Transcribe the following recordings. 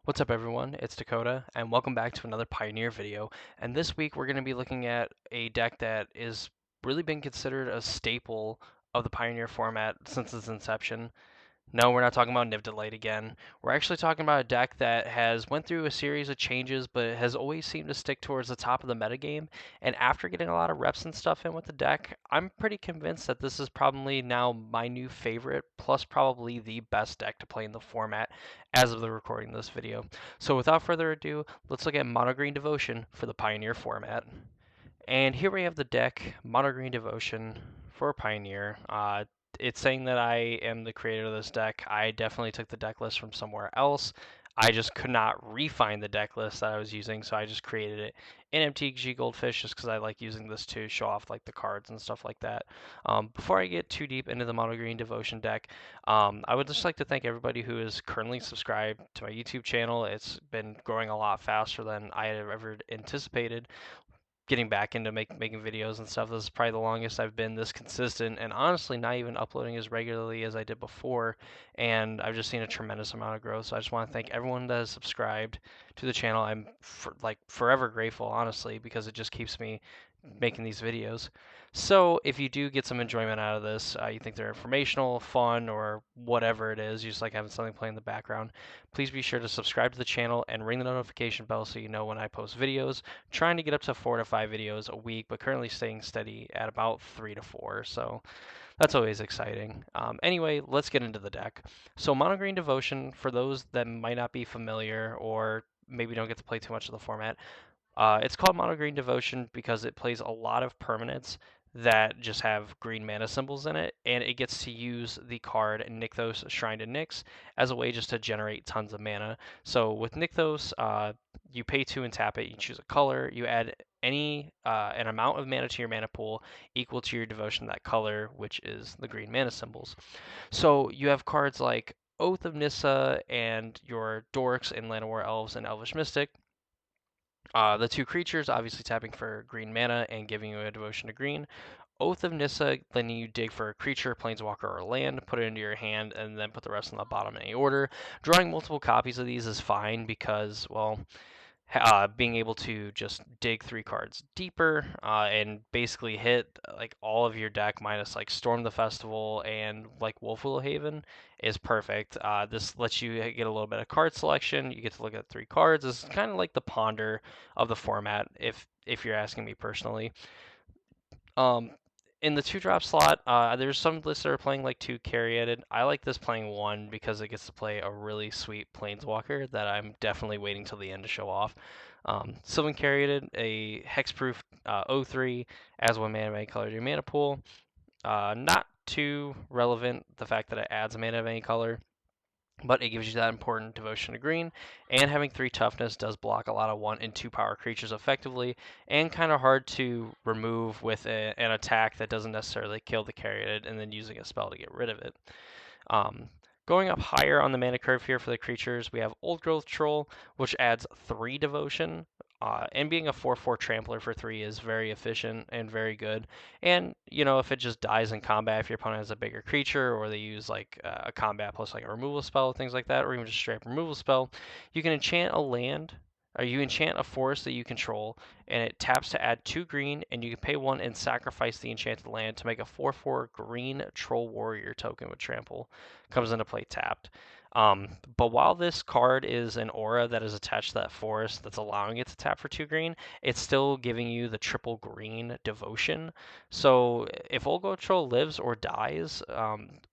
What's up everyone, it's Dakota, and welcome back to another Pioneer video. And this week we're going to be looking at a deck that is really been considered a staple of the Pioneer format since its inception. No, we're not talking about Niv again. We're actually talking about a deck that has went through a series of changes, but has always seemed to stick towards the top of the metagame. And after getting a lot of reps and stuff in with the deck, I'm pretty convinced that this is probably now my new favorite, plus probably the best deck to play in the format as of the recording of this video. So without further ado, let's look at Mono Green Devotion for the Pioneer format. And here we have the deck, Mono Green Devotion for Pioneer. It's saying that I am the creator of this deck. I definitely took the deck list from somewhere else. I just could not refine the deck list that I was using, so I just created it in MTG Goldfish just because I like using this to show off like the cards and stuff like that. Before I get too deep into the Mono Green Devotion deck, I would just like to thank everybody who is currently subscribed to my YouTube channel. It's been growing a lot faster than I had ever anticipated getting back into making videos and stuff. This is probably the longest I've been this consistent, and honestly, not even uploading as regularly as I did before. And I've just seen a tremendous amount of growth. So I just want to thank everyone that has subscribed to the channel. I'm forever grateful, honestly, because it just keeps me making these videos. So if you do get some enjoyment out of this, you think they're informational, fun, or whatever it is, you just like having something playing in the background, please be sure to subscribe to the channel and ring the notification bell so you know when I post videos. Trying to get up to 4 to 5 videos a week, but currently staying steady at about 3 to 4. So that's always exciting. Anyway, let's get into the deck. So Mono Green Devotion, for those that might not be familiar or maybe don't get to play too much of the format, it's called Mono Green Devotion because it plays a lot of permanents that just have green mana symbols in it, and it gets to use the card Nykthos Shrine to Nyx as a way just to generate tons of mana. So with Nykthos, you pay 2 and tap it, you choose a color, you add an amount of mana to your mana pool equal to your devotion to that color, which is the green mana symbols. So you have cards like Oath of Nissa and your Dorks and Llanowar Elves and Elvish Mystic. The 2 creatures obviously tapping for green mana and giving you a devotion to green. Oath of Nissa, letting you dig for a creature, planeswalker, or land, put it into your hand, and then put the rest on the bottom in any order. Drawing multiple copies of these is fine because, well, being able to just dig 3 cards deeper and basically hit like all of your deck minus like Storm the Festival and like Wolfwillow Haven is perfect. This lets you get a little bit of card selection. You get to look at 3 cards. It's kind of like the ponder of the format, if you're asking me personally. Um, in the 2-drop slot, there's some lists that are playing like 2 Caryatid. I like this playing 1 because it gets to play a really sweet Planeswalker that I'm definitely waiting till the end to show off. Sylvan Caryatid, a hexproof 0/3, as 1 mana of any color to your mana pool. Not too relevant, the fact that it adds a mana of any color, but it gives you that important devotion to green, and having 3 toughness does block a lot of 1 and 2 power creatures effectively, and kind of hard to remove with an attack that doesn't necessarily kill the Caryatid and then using a spell to get rid of it. Um, Going up higher on the mana curve here for the creatures, we have Old Growth Troll, which adds 3 devotion. And being a 4/4 trampler for 3 is very efficient and very good. And, if it just dies in combat, if your opponent has a bigger creature, or they use like a combat plus like a removal spell, things like that, or even just straight up removal spell, you can enchant a land, or you enchant a forest that you control, and it taps to add 2 green, and you can pay 1 and sacrifice the enchanted land to make a 4/4 green Troll Warrior token with Trample. Comes into play tapped. But while this card is an aura that is attached to that forest that's allowing it to tap for 2 green, it's still giving you the triple green devotion. So if Olgo Troll lives or dies,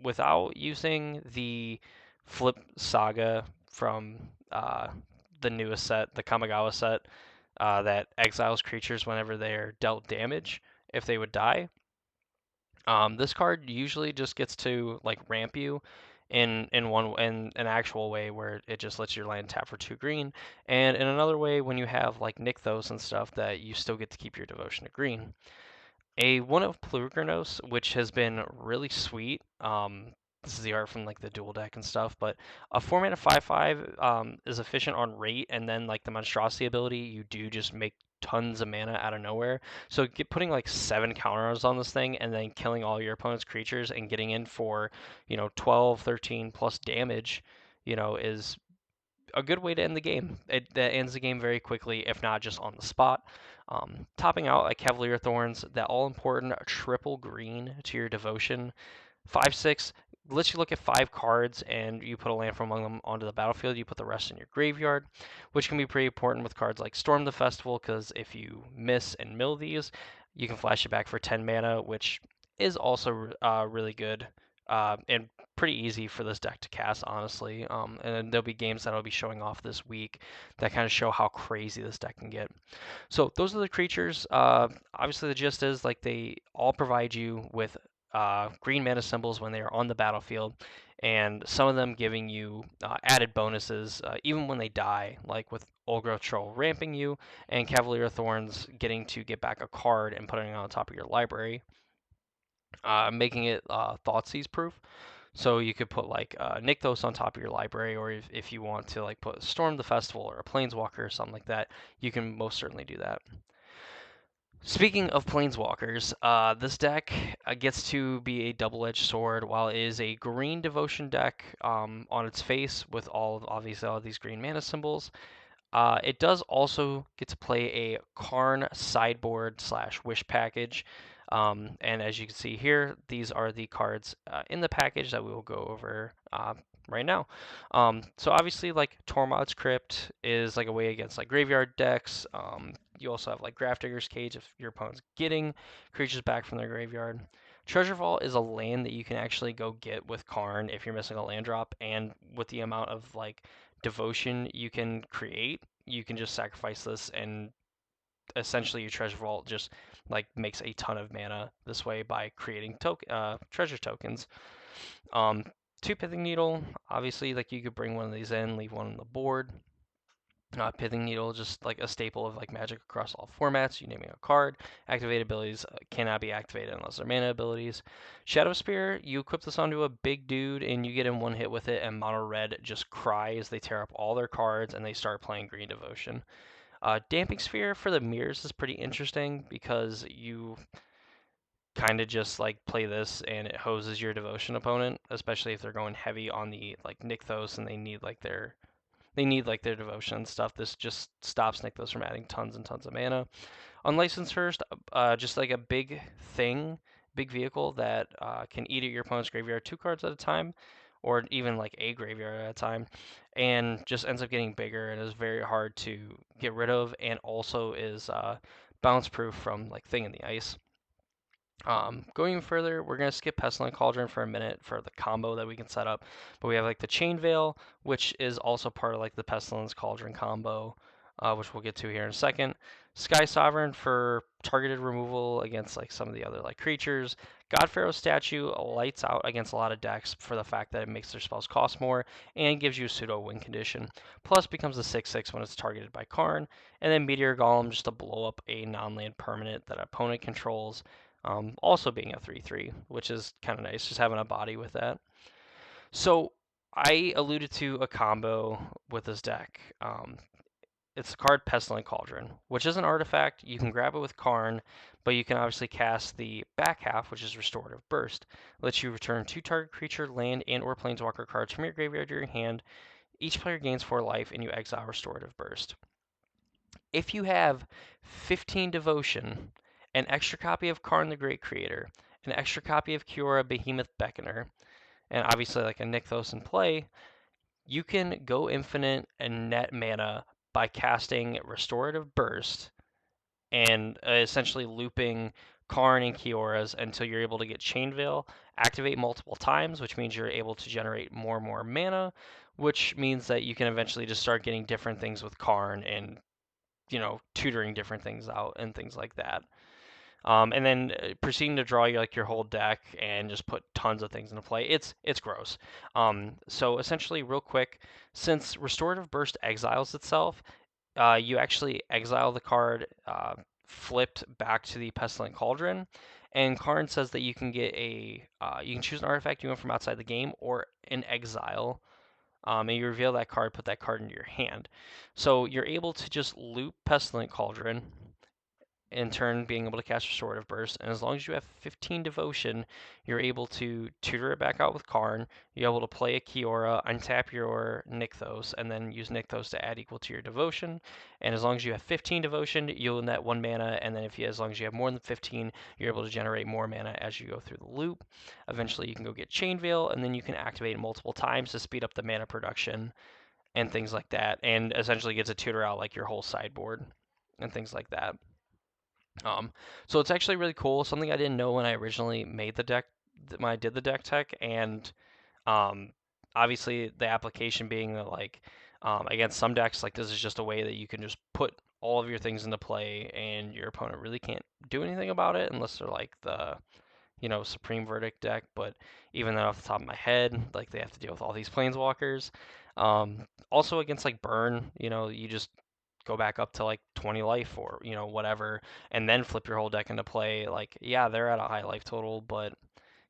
without using the Flip Saga from the newest set, the Kamigawa set, that exiles creatures whenever they are dealt damage if they would die. This card usually just gets to like ramp you in an actual way where it just lets your land tap for 2 green, and in another way when you have like Nykthos and stuff that you still get to keep your devotion to green. A one of Plugurnos, which has been really sweet. This is the art from like the dual deck and stuff, but a 4 mana 5/5 is efficient on rate, and then like the monstrosity ability, you do just make tons of mana out of nowhere. So putting like 7 counters on this thing and then killing all your opponent's creatures and getting in for 12, 13 plus damage, is a good way to end the game. That ends the game very quickly, if not just on the spot. Topping out like Cavalier Thorns, that all important triple green to your devotion. 5/6 lets you look at 5 cards and you put a land from among them onto the battlefield. You put the rest in your graveyard, which can be pretty important with cards like Storm the Festival, because if you miss and mill these, you can flash it back for 10 mana, which is also really good and pretty easy for this deck to cast, honestly. And there'll be games that I'll be showing off this week that kind of show how crazy this deck can get. So those are the creatures. Obviously, the gist is like they all provide you with green mana symbols when they are on the battlefield, and some of them giving you added bonuses even when they die, like with Old Growth Troll ramping you, and Cavalier Thorns getting to get back a card and putting it on top of your library, making it Thoughtseize proof. So you could put like Nykthos on top of your library, or if you want to like put Storm the Festival or a Planeswalker or something like that, you can most certainly do that. Speaking of Planeswalkers, this deck gets to be a double-edged sword. While it is a green devotion deck on its face with obviously all of these green mana symbols, it does also get to play a Karn sideboard / wish package. And as you can see here, these are the cards in the package that we will go over right now. So obviously, like Tormod's Crypt is like a way against like graveyard decks. You also have like Grafdigger's Cage if your opponent's getting creatures back from their graveyard. Treasure Vault is a land that you can actually go get with Karn if you're missing a land drop, and with the amount of like devotion you can create, you can just sacrifice this, and essentially your treasure vault just like makes a ton of mana this way by creating treasure tokens. Um, 2 Pithing Needle, obviously, like you could bring one of these in, leave one on the board. Pithing Needle, just like a staple of like Magic across all formats. You naming a card. Activated abilities cannot be activated unless they're mana abilities. Shadow Spear, you equip this onto a big dude and you get in one hit with it, and mono red just cry as they tear up all their cards and they start playing green devotion. Damping Sphere for the mirrors is pretty interesting because you kind of just like play this and it hoses your devotion opponent, especially if they're going heavy on the like Nykthos and they need like their devotion and stuff. This just stops Nykthos from adding tons and tons of mana. Unlicensed First, just like a big vehicle that can eat at your opponent's graveyard 2 cards at a time, or even like a graveyard at a time, and just ends up getting bigger and is very hard to get rid of, and also is bounce proof from like Thing in the Ice. Going further, we're going to skip Pestilent Cauldron for a minute for the combo that we can set up. But we have like the Chain Veil, which is also part of like the Pestilence Cauldron combo, which we'll get to here in a second. Sky Sovereign for targeted removal against like some of the other like creatures. God Pharaoh Statue lights out against a lot of decks for the fact that it makes their spells cost more and gives you a pseudo win condition. Plus becomes a 6/6 when it's targeted by Karn. And then Meteor Golem just to blow up a non-land permanent that opponent controls. Also being a 3/3, which is kind of nice, just having a body with that. So I alluded to a combo with this deck. It's the card Pestilent Cauldron, which is an artifact. You can grab it with Karn, but you can obviously cast the back half, which is Restorative Burst. It lets you return 2 target creature, land, and or planeswalker cards from your graveyard to your hand. Each player gains 4 life, and you exile Restorative Burst. If you have 15 devotion, an extra copy of Karn the Great Creator, an extra copy of Kiora Behemoth Beckoner, and obviously like a Nykthos in play, you can go infinite and net mana by casting Restorative Burst and essentially looping Karn and Kiora's until you're able to get Chain Veil, activate multiple times, which means you're able to generate more and more mana, which means that you can eventually just start getting different things with Karn and tutoring different things out and things like that. And then proceeding to draw your whole deck and just put tons of things into play. It's gross. So essentially, real quick, since Restorative Burst exiles itself, you actually exile the card flipped back to the Pestilent Cauldron, and Karn says that you can get you can choose an artifact you want from outside the game or an exile. And you reveal that card, put that card into your hand. So you're able to just loop Pestilent Cauldron, in turn being able to cast Restorative Burst. And as long as you have 15 Devotion, you're able to tutor it back out with Karn. You're able to play a Kiora, untap your Nykthos, and then use Nykthos to add equal to your Devotion. And as long as you have 15 Devotion, you'll net 1 mana. And then as long as you have more than 15, you're able to generate more mana as you go through the loop. Eventually, you can go get Chain Veil, and then you can activate it multiple times to speed up the mana production and things like that. And essentially gets a tutor out like your whole sideboard and things like that. So it's actually really cool. Something I didn't know when I originally made the deck, when I did the deck tech, and um, obviously the application being that like against some decks, like this is just a way that you can just put all of your things into play, and your opponent really can't do anything about it unless they're like the Supreme Verdict deck. But even then, off the top of my head, like they have to deal with all these planeswalkers. Also against like burn, you just go back up to like 20 life or whatever, and then flip your whole deck into play. Like yeah, they're at a high life total, but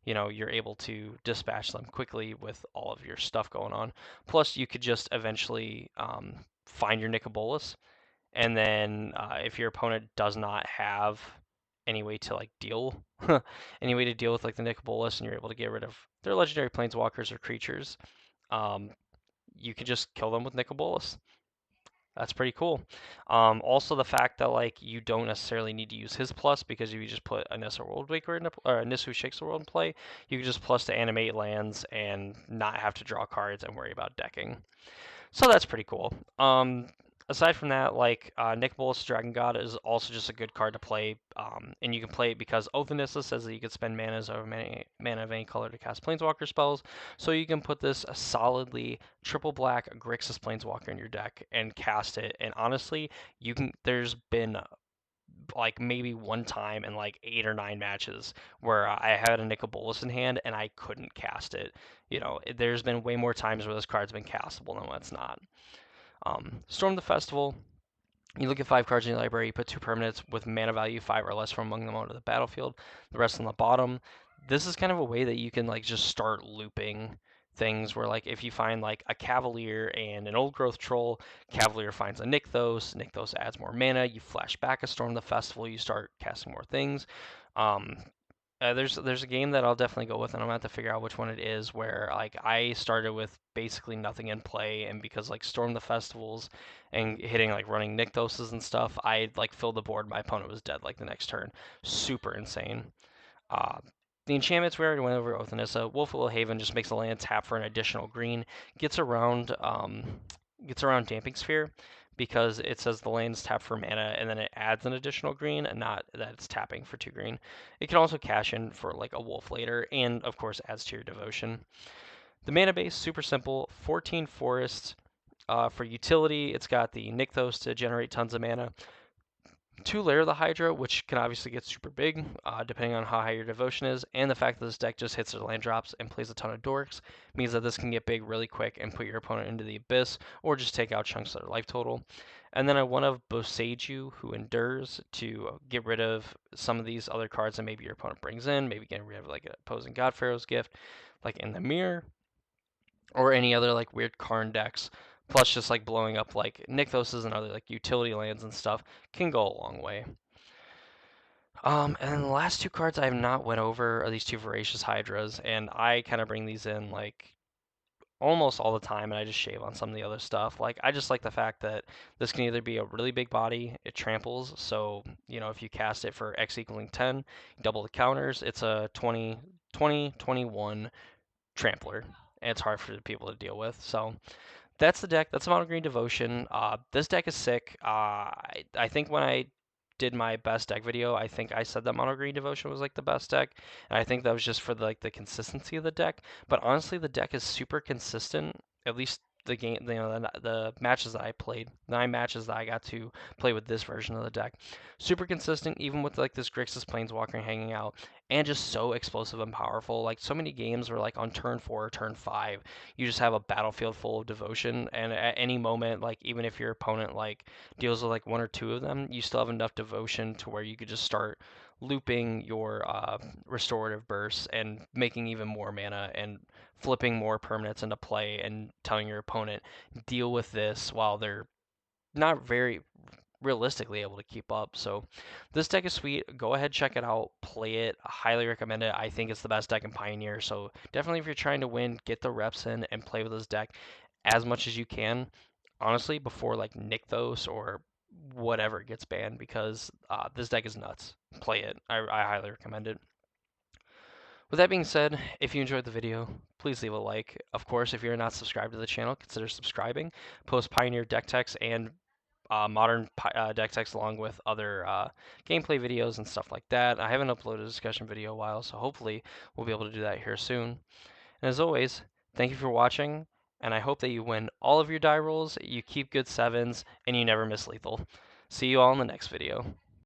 you're able to dispatch them quickly with all of your stuff going on. Plus, you could just eventually find your Nicol Bolas, and then if your opponent does not have any way to like deal any way to deal with like the Nicol Bolas, and you're able to get rid of their legendary planeswalkers or creatures, um, you can just kill them with Nicol Bolas. That's pretty cool. Also, the fact that like you don't necessarily need to use his plus, because if you just put a Nissa Worldwaker in or a Nissa Who Shakes the World in play, you can just plus to animate lands and not have to draw cards and worry about decking. So that's pretty cool. Aside from that, like Nicol Bolas Dragon God is also just a good card to play, and you can play it because Oath of Nissa says that you can spend manas over mana of any color to cast Planeswalker spells. So you can put this solidly triple black Grixis Planeswalker in your deck and cast it. And honestly, there's been like maybe one time in like 8 or 9 matches where I had a Nicol Bolas in hand and I couldn't cast it. There's been way more times where this card's been castable than when it's not. Storm the Festival. You look at 5 cards in your library, you put 2 permanents with mana value 5 or less from among them onto the battlefield, the rest on the bottom. This is kind of a way that you can like just start looping things where like if you find like a Cavalier and an Old Growth Troll, Cavalier finds a Nykthos adds more mana, you flash back a Storm the Festival, you start casting more things. Um, there's a game that I'll definitely go with, and I'm gonna have to figure out which one it is. Where like I started with basically nothing in play, and because like Storm the Festivals and hitting like running Nykthoses and stuff, I like filled the board. My opponent was dead like the next turn. Super insane. Uh, the enchantments we already went over with Nissa. Wolfwillow Haven just makes a land tap for an additional green. Gets around Damping Sphere because it says the land is tapped for mana, and then it adds an additional green, and not that it's tapping for 2 green. It can also cash in for like a wolf later, and of course adds to your devotion. The mana base, super simple, 14 forests. For utility, it's got the Nykthos to generate tons of mana. 2 Lair of the Hydra, which can obviously get super big, depending on how high your devotion is, and the fact that this deck just hits their land drops and plays a ton of dorks means that this can get big really quick and put your opponent into the abyss, or just take out chunks of their life total. And then I one of Boseiju, who endures, to get rid of some of these other cards that maybe your opponent brings in, maybe getting rid of like an opposing God Pharaoh's Gift, like in the mirror, or any other like weird Karn decks. Plus, just like blowing up like Nykthoses and other like utility lands and stuff can go a long way. And then the last 2 cards I have not went over are these 2 Voracious Hydras, and I kind of bring these in like almost all the time, and I just shave on some of the other stuff. Like I just like the fact that this can either be a really big body, it tramples, so if you cast it for X equaling 10, double the counters, it's a 21 trampler, and it's hard for the people to deal with. So that's the deck. That's Mono Green Devotion. This deck is sick. I think when I did my best deck video, I think I said that Mono Green Devotion was like the best deck, and I think that was just for the consistency of the deck. But honestly, the deck is super consistent. At least the game, the matches that I played, 9 matches that I got to play with this version of the deck, super consistent. Even with like this Grixis Planeswalker hanging out, and just so explosive and powerful. Like so many games where like on turn 4 or turn 5, you just have a battlefield full of devotion, and at any moment, like even if your opponent like deals with like 1 or 2 of them, you still have enough devotion to where you could just start looping your restorative bursts and making even more mana and flipping more permanents into play and telling your opponent deal with this while they're not very realistically able to keep up. So this deck is sweet. Go ahead, check it out, play it. I highly recommend it. I think it's the best deck in Pioneer. So definitely if you're trying to win, get the reps in and play with this deck as much as you can. Honestly, before like Nykthos or whatever gets banned, because this deck is nuts. Play it. I highly recommend it. With that being said, if you enjoyed the video, please leave a like. Of course, if you're not subscribed to the channel, consider subscribing. Post Pioneer deck techs and modern deck techs along with other gameplay videos and stuff like that. I haven't uploaded a discussion video in a while, so hopefully we'll be able to do that here soon. And as always, thank you for watching, and I hope that you win all of your die rolls, you keep good sevens, and you never miss lethal. See you all in the next video.